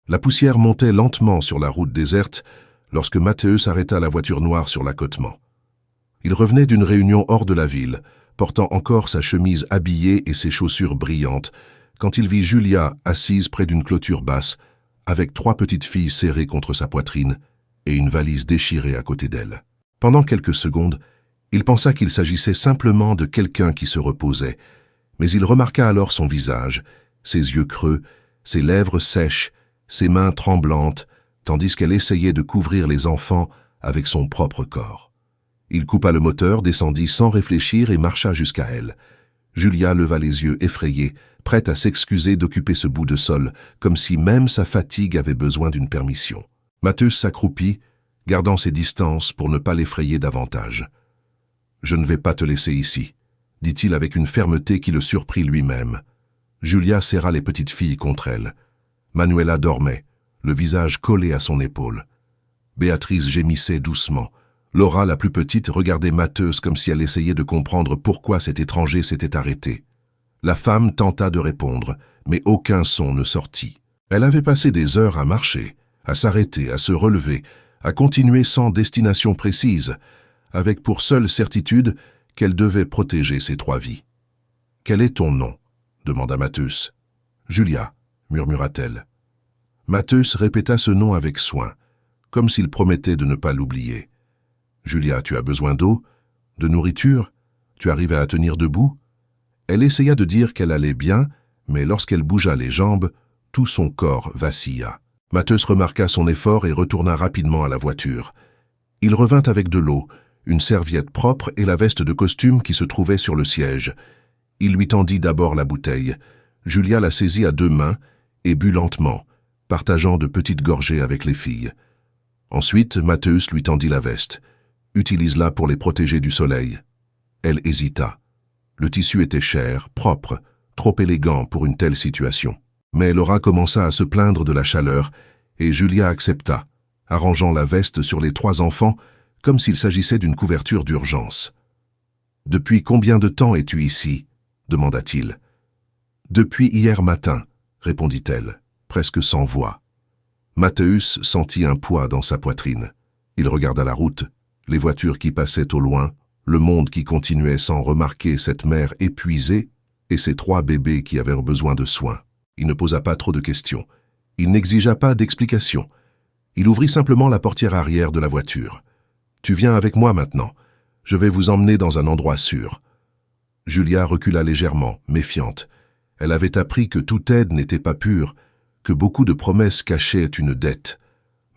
La poussière montait lentement sur la route déserte lorsque Mathéus arrêta la voiture noire sur l'accotement. Il revenait d'une réunion hors de la ville, portant encore sa chemise habillée et ses chaussures brillantes, quand il vit Julia assise près d'une clôture basse, avec 3 petites filles serrées contre sa poitrine et une valise déchirée à côté d'elle. Pendant quelques secondes, il pensa qu'il s'agissait simplement de quelqu'un qui se reposait, mais il remarqua alors son visage, ses yeux creux, ses lèvres sèches, ses mains tremblantes, tandis qu'elle essayait de couvrir les enfants avec son propre corps. Il coupa le moteur, descendit sans réfléchir et marcha jusqu'à elle. Julia leva les yeux effrayée, prête à s'excuser d'occuper ce bout de sol, comme si même sa fatigue avait besoin d'une permission. Mathéus s'accroupit, gardant ses distances pour ne pas l'effrayer davantage. « Je ne vais pas te laisser ici », dit-il avec une fermeté qui le surprit lui-même. Julia serra les petites filles contre elle. Manuela dormait, le visage collé à son épaule. Béatrice gémissait doucement. Laura, la plus petite, regardait Mathéus comme si elle essayait de comprendre pourquoi cet étranger s'était arrêté. La femme tenta de répondre, mais aucun son ne sortit. Elle avait passé des heures à marcher, à s'arrêter, à se relever, à continuer sans destination précise, avec pour seule certitude qu'elle devait protéger ses 3 vies. « Quel est ton nom » demanda Mathéus. « Julia » murmura-t-elle. Mathéus répéta ce nom avec soin, comme s'il promettait de ne pas l'oublier. « Julia, tu as besoin d'eau, de nourriture, tu arrives à tenir debout ?» Elle essaya de dire qu'elle allait bien, mais lorsqu'elle bougea les jambes, tout son corps vacilla. Mathéus remarqua son effort et retourna rapidement à la voiture. Il revint avec de l'eau, une serviette propre et la veste de costume qui se trouvait sur le siège. Il lui tendit d'abord la bouteille. Julia la saisit à 2 mains et but lentement, partageant de petites gorgées avec les filles. Ensuite, Mathéus lui tendit la veste. « Utilise-la pour les protéger du soleil. » Elle hésita. Le tissu était cher, propre, trop élégant pour une telle situation. Mais Laura commença à se plaindre de la chaleur et Julia accepta, arrangeant la veste sur les 3 enfants comme s'il s'agissait d'une couverture d'urgence. « Depuis combien de temps es-tu ici » demanda-t-il. « Depuis hier matin » répondit-elle, presque sans voix. Mathéus sentit un poids dans sa poitrine. Il regarda la route, les voitures qui passaient au loin, le monde qui continuait sans remarquer cette mère épuisée et ses 3 bébés qui avaient besoin de soins. Il ne posa pas trop de questions. Il n'exigea pas d'explications. Il ouvrit simplement la portière arrière de la voiture. « Tu viens avec moi maintenant. Je vais vous emmener dans un endroit sûr. » Julia recula légèrement, méfiante. Elle avait appris que toute aide n'était pas pure, que beaucoup de promesses cachaient une dette.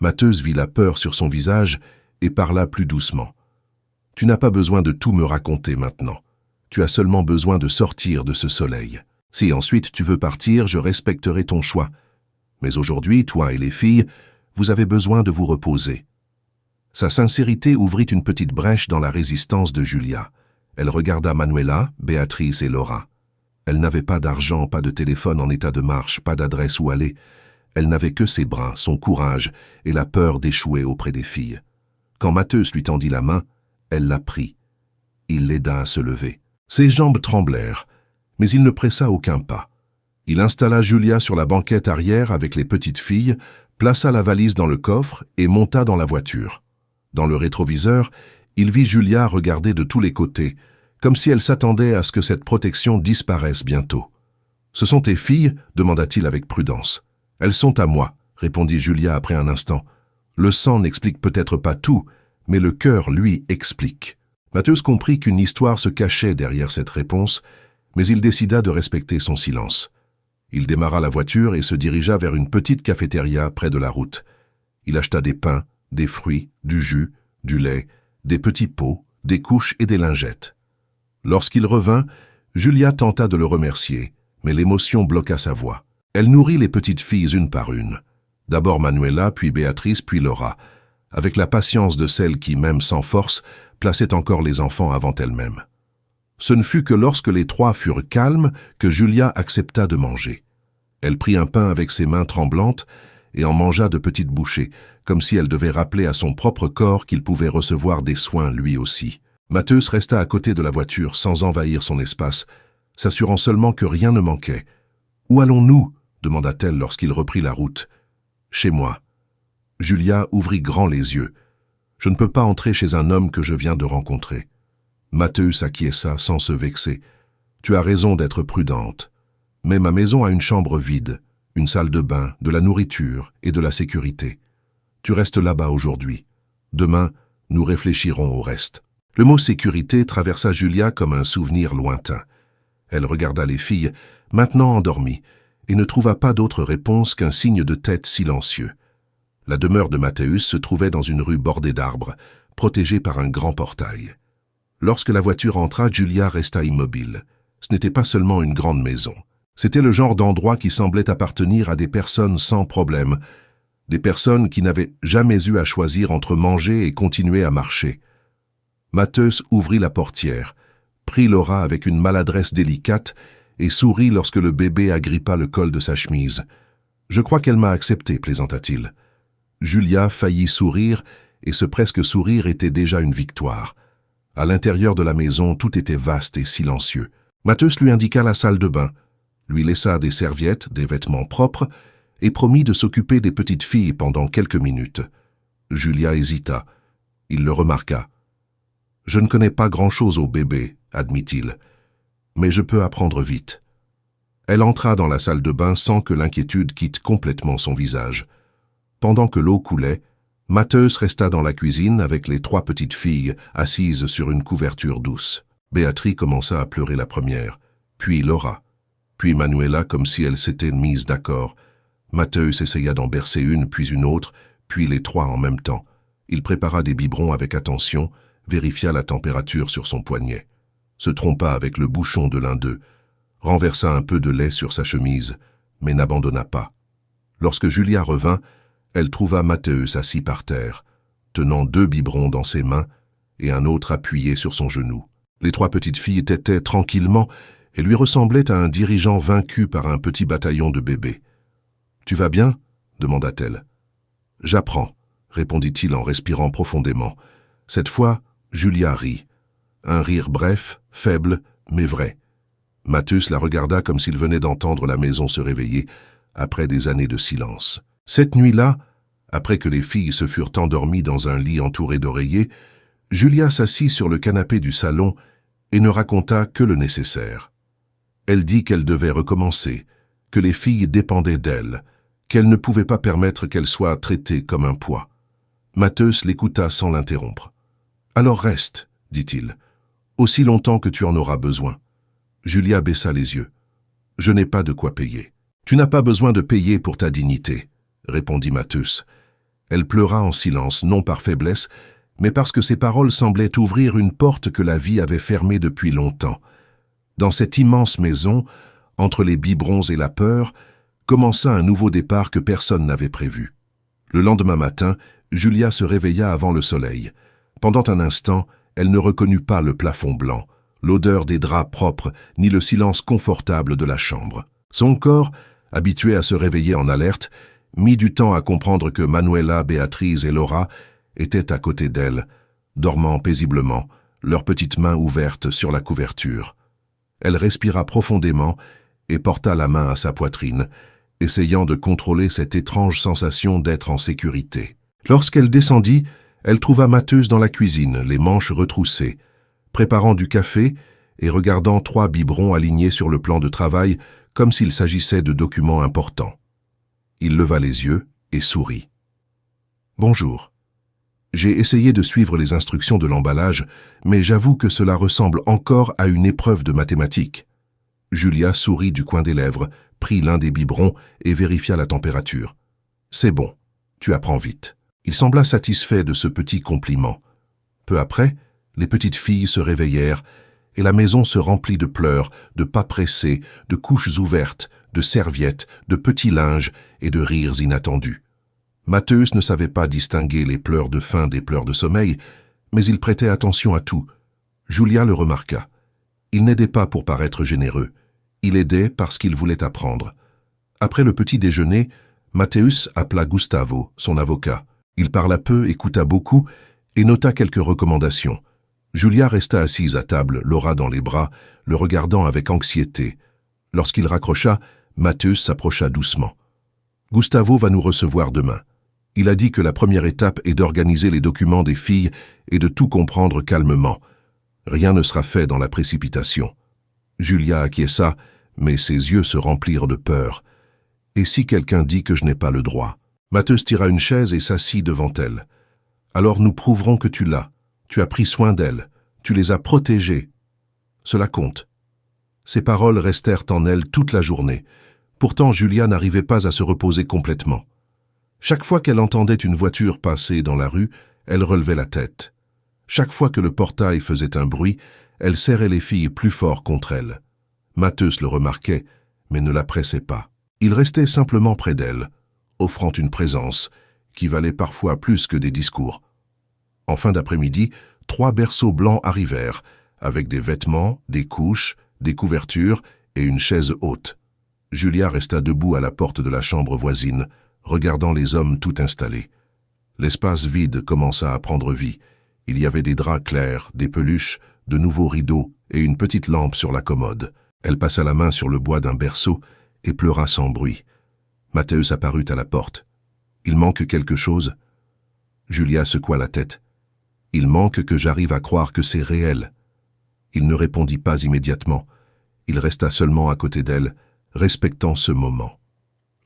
Mathéus vit la peur sur son visage et parla plus doucement. « Tu n'as pas besoin de tout me raconter maintenant. Tu as seulement besoin de sortir de ce soleil. Si ensuite tu veux partir, je respecterai ton choix. Mais aujourd'hui, toi et les filles, vous avez besoin de vous reposer. » Sa sincérité ouvrit une petite brèche dans la résistance de Julia. Elle regarda Manuela, Béatrice et Laura. Elle n'avait pas d'argent, pas de téléphone en état de marche, pas d'adresse où aller. Elle n'avait que ses bras, son courage et la peur d'échouer auprès des filles. Quand Mathéus lui tendit la main, elle la prit. Il l'aida à se lever. Ses jambes tremblèrent, mais il ne pressa aucun pas. Il installa Julia sur la banquette arrière avec les petites filles, plaça la valise dans le coffre et monta dans la voiture. Dans le rétroviseur, il vit Julia regarder de tous les côtés, comme si elle s'attendait à ce que cette protection disparaisse bientôt. « Ce sont tes filles » demanda-t-il avec prudence. « Elles sont à moi » répondit Julia après un instant. « Le sang n'explique peut-être pas tout, mais le cœur, lui, explique. » Mathéus comprit qu'une histoire se cachait derrière cette réponse, mais il décida de respecter son silence. Il démarra la voiture et se dirigea vers une petite cafétéria près de la route. Il acheta des pains, des fruits, du jus, du lait, des petits pots, des couches et des lingettes. Lorsqu'il revint, Julia tenta de le remercier, mais l'émotion bloqua sa voix. Elle nourrit les petites filles une par une. D'abord Manuela, puis Béatrice, puis Laura, avec la patience de celle qui, même sans force, plaçait encore les enfants avant elle-même. Ce ne fut que lorsque les 3 furent calmes que Julia accepta de manger. Elle prit un pain avec ses mains tremblantes et en mangea de petites bouchées, comme si elle devait rappeler à son propre corps qu'il pouvait recevoir des soins lui aussi. Mathéus resta à côté de la voiture sans envahir son espace, s'assurant seulement que rien ne manquait. « Où allons-nous » demanda-t-elle lorsqu'il reprit la route. Chez moi. Julia ouvrit grand les yeux. Je ne peux pas entrer chez un homme que je viens de rencontrer. Matteus acquiesça sans se vexer. Tu as raison d'être prudente. Mais ma maison a une chambre vide, une salle de bain, de la nourriture et de la sécurité. Tu restes là-bas aujourd'hui. Demain, nous réfléchirons au reste. Le mot sécurité traversa Julia comme un souvenir lointain. Elle regarda les filles, maintenant endormies, et ne trouva pas d'autre réponse qu'un signe de tête silencieux. La demeure de Matteus se trouvait dans une rue bordée d'arbres, protégée par un grand portail. Lorsque la voiture entra, Julia resta immobile. Ce n'était pas seulement une grande maison. C'était le genre d'endroit qui semblait appartenir à des personnes sans problème, des personnes qui n'avaient jamais eu à choisir entre manger et continuer à marcher. Matteus ouvrit la portière, prit Laura avec une maladresse délicate et sourit lorsque le bébé agrippa le col de sa chemise. « Je crois qu'elle m'a accepté », plaisanta-t-il. Julia faillit sourire, et ce presque sourire était déjà une victoire. À l'intérieur de la maison, tout était vaste et silencieux. Matteus lui indiqua la salle de bain, lui laissa des serviettes, des vêtements propres, et promit de s'occuper des petites filles pendant quelques minutes. Julia hésita. Il le remarqua. « Je ne connais pas grand-chose au bébé, admit-il, mais je peux apprendre vite. » Elle entra dans la salle de bain sans que l'inquiétude quitte complètement son visage. Pendant que l'eau coulait, Matteus resta dans la cuisine avec les 3 petites filles assises sur une couverture douce. Béatrice commença à pleurer la première, puis Laura, puis Manuela comme si elle s'était mise d'accord. Matteus essaya d'en bercer une, puis une autre, puis les 3 en même temps. Il prépara des biberons avec attention, vérifia la température sur son poignet, se trompa avec le bouchon de l'un d'eux, renversa un peu de lait sur sa chemise, mais n'abandonna pas. Lorsque Julia revint, elle trouva Matteus assis par terre, tenant 2 biberons dans ses mains et un autre appuyé sur son genou. Les 3 petites filles tétaient tranquillement et lui ressemblaient à un dirigeant vaincu par un petit bataillon de bébés. « Tu vas bien ?» demanda-t-elle. « J'apprends », répondit-il en respirant profondément. Cette fois, Julia rit. Un rire bref, faible, mais vrai. Matteus la regarda comme s'il venait d'entendre la maison se réveiller après des années de silence. Cette nuit-là, après que les filles se furent endormies dans un lit entouré d'oreillers, Julia s'assit sur le canapé du salon et ne raconta que le nécessaire. Elle dit qu'elle devait recommencer, que les filles dépendaient d'elle, qu'elle ne pouvait pas permettre qu'elles soient traitées comme un poids. Matteus l'écouta sans l'interrompre. « Alors reste, dit-il, aussi longtemps que tu en auras besoin. » Julia baissa les yeux. « Je n'ai pas de quoi payer. »« Tu n'as pas besoin de payer pour ta dignité, » répondit Matteus. Elle pleura en silence, non par faiblesse, mais parce que ses paroles semblaient ouvrir une porte que la vie avait fermée depuis longtemps. Dans cette immense maison, entre les biberons et la peur, commença un nouveau départ que personne n'avait prévu. Le lendemain matin, Julia se réveilla avant le soleil. Pendant un instant, elle ne reconnut pas le plafond blanc, l'odeur des draps propres, ni le silence confortable de la chambre. Son corps, habitué à se réveiller en alerte, mit du temps à comprendre que Manuela, Béatrice et Laura étaient à côté d'elle, dormant paisiblement, leurs petites mains ouvertes sur la couverture. Elle respira profondément et porta la main à sa poitrine, essayant de contrôler cette étrange sensation d'être en sécurité. Lorsqu'elle descendit, elle trouva Matteus dans la cuisine, les manches retroussées, préparant du café et regardant 3 biberons alignés sur le plan de travail comme s'il s'agissait de documents importants. Il leva les yeux et sourit. « Bonjour. J'ai essayé de suivre les instructions de l'emballage, mais j'avoue que cela ressemble encore à une épreuve de mathématiques. » Julia sourit du coin des lèvres, prit l'un des biberons et vérifia la température. « C'est bon, tu apprends vite. » Il sembla satisfait de ce petit compliment. Peu après, les petites filles se réveillèrent et la maison se remplit de pleurs, de pas pressés, de couches ouvertes, de serviettes, de petits linges et de rires inattendus. Matteus ne savait pas distinguer les pleurs de faim des pleurs de sommeil, mais il prêtait attention à tout. Julia le remarqua. Il n'aidait pas pour paraître généreux. Il aidait parce qu'il voulait apprendre. Après le petit déjeuner, Matteus appela Gustavo, son avocat. Il parla peu, écouta beaucoup et nota quelques recommandations. Julia resta assise à table, Laura dans les bras, le regardant avec anxiété. Lorsqu'il raccrocha, Matteus s'approcha doucement. « Gustavo va nous recevoir demain. Il a dit que la première étape est d'organiser les documents des filles et de tout comprendre calmement. Rien ne sera fait dans la précipitation. Julia acquiesça, mais ses yeux se remplirent de peur. Et si quelqu'un dit que je n'ai pas le droit? Matheus tira une chaise et s'assit devant elle. Alors nous prouverons que tu l'as. Tu as pris soin d'elle. Tu les as protégées. Cela compte. Ces paroles restèrent en elle toute la journée. Pourtant, Julia n'arrivait pas à se reposer complètement. Chaque fois qu'elle entendait une voiture passer dans la rue, elle relevait la tête. Chaque fois que le portail faisait un bruit, elle serrait les filles plus fort contre elle. Matheus le remarquait, mais ne la pressait pas. Il restait simplement près d'elle, offrant une présence qui valait parfois plus que des discours. En fin d'après-midi, 3 berceaux blancs arrivèrent, avec des vêtements, des couches, des couvertures et une chaise haute. Julia resta debout à la porte de la chambre voisine, regardant les hommes tout installés. L'espace vide commença à prendre vie. Il y avait des draps clairs, des peluches, de nouveaux rideaux et une petite lampe sur la commode. Elle passa la main sur le bois d'un berceau et pleura sans bruit. Matheus apparut à la porte. « Il manque quelque chose ?» Julia secoua la tête. « Il manque que j'arrive à croire que c'est réel. » Il ne répondit pas immédiatement. Il resta seulement à côté d'elle, respectant ce moment.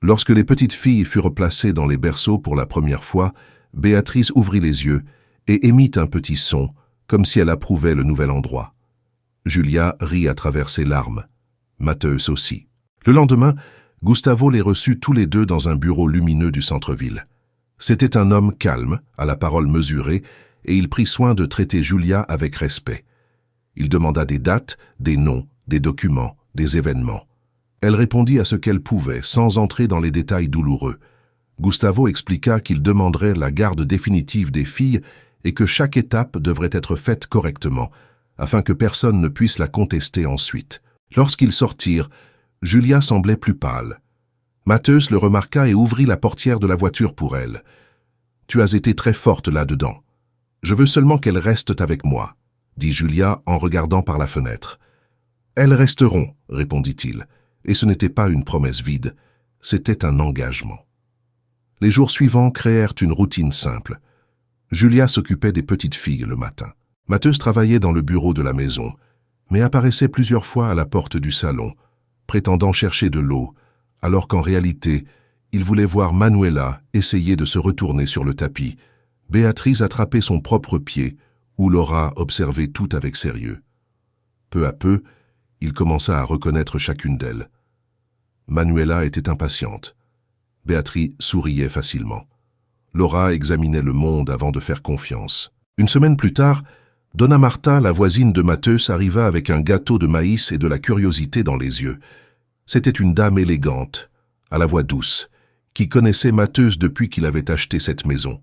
Lorsque les petites filles furent placées dans les berceaux pour la première fois, Béatrice ouvrit les yeux et émit un petit son, comme si elle approuvait le nouvel endroit. Julia rit à travers ses larmes. Matheus aussi. Le lendemain, Gustavo les reçut tous les deux dans un bureau lumineux du centre-ville. C'était un homme calme, à la parole mesurée, et il prit soin de traiter Julia avec respect. Il demanda des dates, des noms, des documents, des événements. Elle répondit à ce qu'elle pouvait, sans entrer dans les détails douloureux. Gustavo expliqua qu'il demanderait la garde définitive des filles et que chaque étape devrait être faite correctement, afin que personne ne puisse la contester ensuite. Lorsqu'ils sortirent, Julia semblait plus pâle. Matheus le remarqua et ouvrit la portière de la voiture pour elle. « Tu as été très forte là-dedans. Je veux seulement qu'elles restent avec moi, » dit Julia en regardant par la fenêtre. « Elles resteront, » répondit-il, et ce n'était pas une promesse vide, c'était un engagement. Les jours suivants créèrent une routine simple. Julia s'occupait des petites filles le matin. Matheus travaillait dans le bureau de la maison, mais apparaissait plusieurs fois à la porte du salon, prétendant chercher de l'eau, alors qu'en réalité, il voulait voir Manuela essayer de se retourner sur le tapis, Béatrice attraper son propre pied, où Laura observait tout avec sérieux. Peu à peu, il commença à reconnaître chacune d'elles. Manuela était impatiente. Béatrice souriait facilement. Laura examinait le monde avant de faire confiance. Une semaine plus tard, Donna Marta, la voisine de Matheus, arriva avec un gâteau de maïs et de la curiosité dans les yeux. C'était une dame élégante, à la voix douce, qui connaissait Matheus depuis qu'il avait acheté cette maison.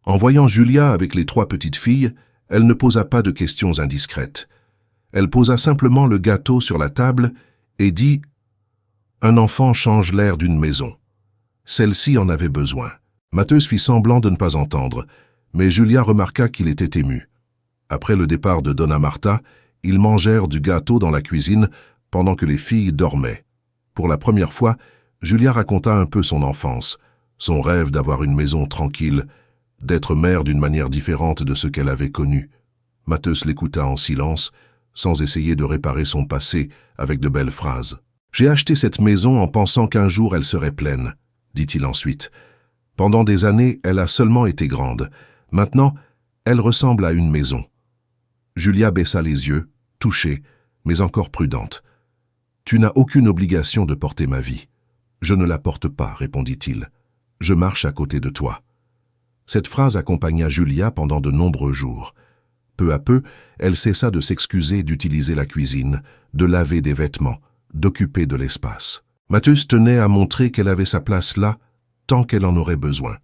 En voyant Julia avec les 3 petites filles, elle ne posa pas de questions indiscrètes. Elle posa simplement le gâteau sur la table et dit « Un enfant change l'air d'une maison. Celle-ci en avait besoin. » Matheus fit semblant de ne pas entendre, mais Julia remarqua qu'il était ému. Après le départ de Donna Marta, ils mangèrent du gâteau dans la cuisine pendant que les filles dormaient. Pour la première fois, Julia raconta un peu son enfance, son rêve d'avoir une maison tranquille, d'être mère d'une manière différente de ce qu'elle avait connu. Matheus l'écouta en silence, sans essayer de réparer son passé avec de belles phrases. « J'ai acheté cette maison en pensant qu'un jour elle serait pleine, » dit-il ensuite. « Pendant des années, elle a seulement été grande. Maintenant, elle ressemble à une maison. » Julia baissa les yeux, touchée, mais encore prudente. « Tu n'as aucune obligation de porter ma vie. »« Je ne la porte pas, » répondit-il. « Je marche à côté de toi. » Cette phrase accompagna Julia pendant de nombreux jours. Peu à peu, elle cessa de s'excuser d'utiliser la cuisine, de laver des vêtements, d'occuper de l'espace. Matheus tenait à montrer qu'elle avait sa place là, tant qu'elle en aurait besoin.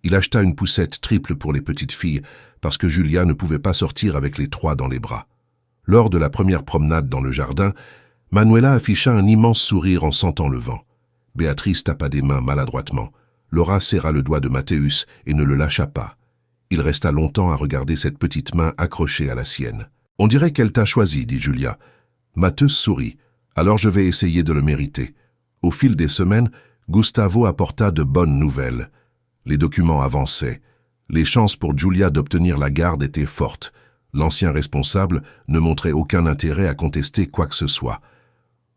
Il acheta une poussette triple pour les petites filles, parce que Julia ne pouvait pas sortir avec les 3 dans les bras. Lors de la première promenade dans le jardin, Manuela afficha un immense sourire en sentant le vent. Béatrice tapa des mains maladroitement. Laura serra le doigt de Matheus et ne le lâcha pas. Il resta longtemps à regarder cette petite main accrochée à la sienne. « On dirait qu'elle t'a choisi, » dit Julia. Matheus sourit. « Alors je vais essayer de le mériter. » Au fil des semaines, Gustavo apporta de bonnes nouvelles. Les documents avançaient. Les chances pour Giulia d'obtenir la garde étaient fortes. L'ancien responsable ne montrait aucun intérêt à contester quoi que ce soit.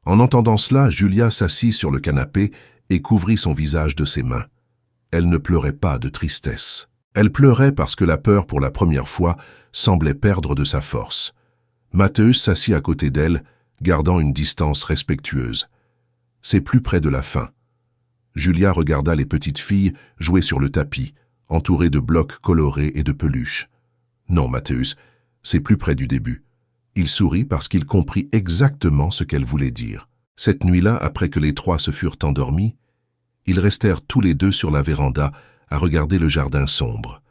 En entendant cela, Giulia s'assit sur le canapé et couvrit son visage de ses mains. Elle ne pleurait pas de tristesse. Elle pleurait parce que la peur, pour la première fois, semblait perdre de sa force. Matthäus s'assit à côté d'elle, gardant une distance respectueuse. C'est plus près de la fin. Giulia regarda les petites filles jouer sur le tapis, entourées de blocs colorés et de peluches. Non, Matthäus, c'est plus près du début. Il sourit parce qu'il comprit exactement ce qu'elle voulait dire. Cette nuit-là, après que les trois se furent endormis, ils restèrent tous les deux sur la véranda à regarder le jardin sombre.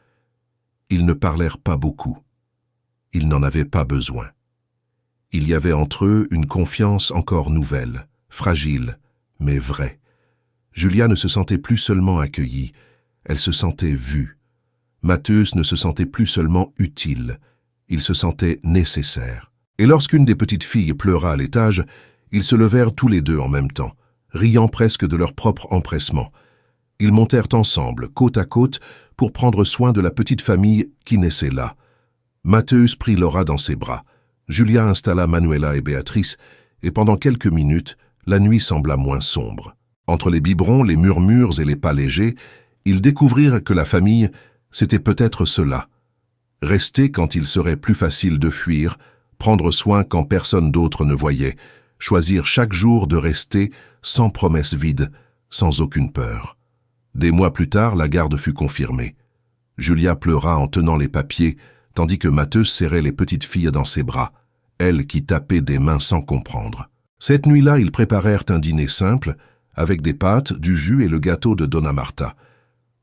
Ils ne parlèrent pas beaucoup. Ils n'en avaient pas besoin. Il y avait entre eux une confiance encore nouvelle, fragile, mais vraie. Giulia ne se sentait plus seulement accueillie, elle se sentait vue. Matthäus ne se sentait plus seulement utile, il se sentait nécessaire. Et lorsqu'une des petites filles pleura à l'étage, ils se levèrent tous les deux en même temps, riant presque de leur propre empressement. Ils montèrent ensemble, côte à côte, pour prendre soin de la petite famille qui naissait là. Matthäus prit Laura dans ses bras. Giulia installa Manuela et Béatrice, et pendant quelques minutes, la nuit sembla moins sombre. Entre les biberons, les murmures et les pas légers, ils découvrirent que la famille, c'était peut-être cela. Rester quand il serait plus facile de fuir, prendre soin quand personne d'autre ne voyait, choisir chaque jour de rester sans promesse vide, sans aucune peur. Des mois plus tard, la garde fut confirmée. Giulia pleura en tenant les papiers, tandis que Matthäus serrait les petites filles dans ses bras, elles qui tapaient des mains sans comprendre. Cette nuit-là, ils préparèrent un dîner simple, avec des pâtes, du jus et le gâteau de Donna Marta.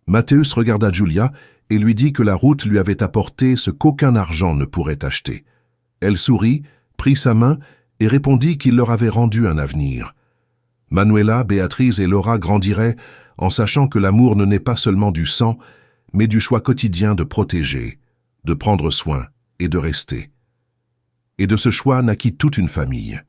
Matthäus regarda Giulia et lui dit que la route lui avait apporté ce qu'aucun argent ne pourrait acheter. Elle sourit, prit sa main et répondit qu'il leur avait rendu un avenir. Manuela, Béatrice et Laura grandiraient en sachant que l'amour ne naît pas seulement du sang, mais du choix quotidien de protéger, de prendre soin et de rester. Et de ce choix naquit toute une famille.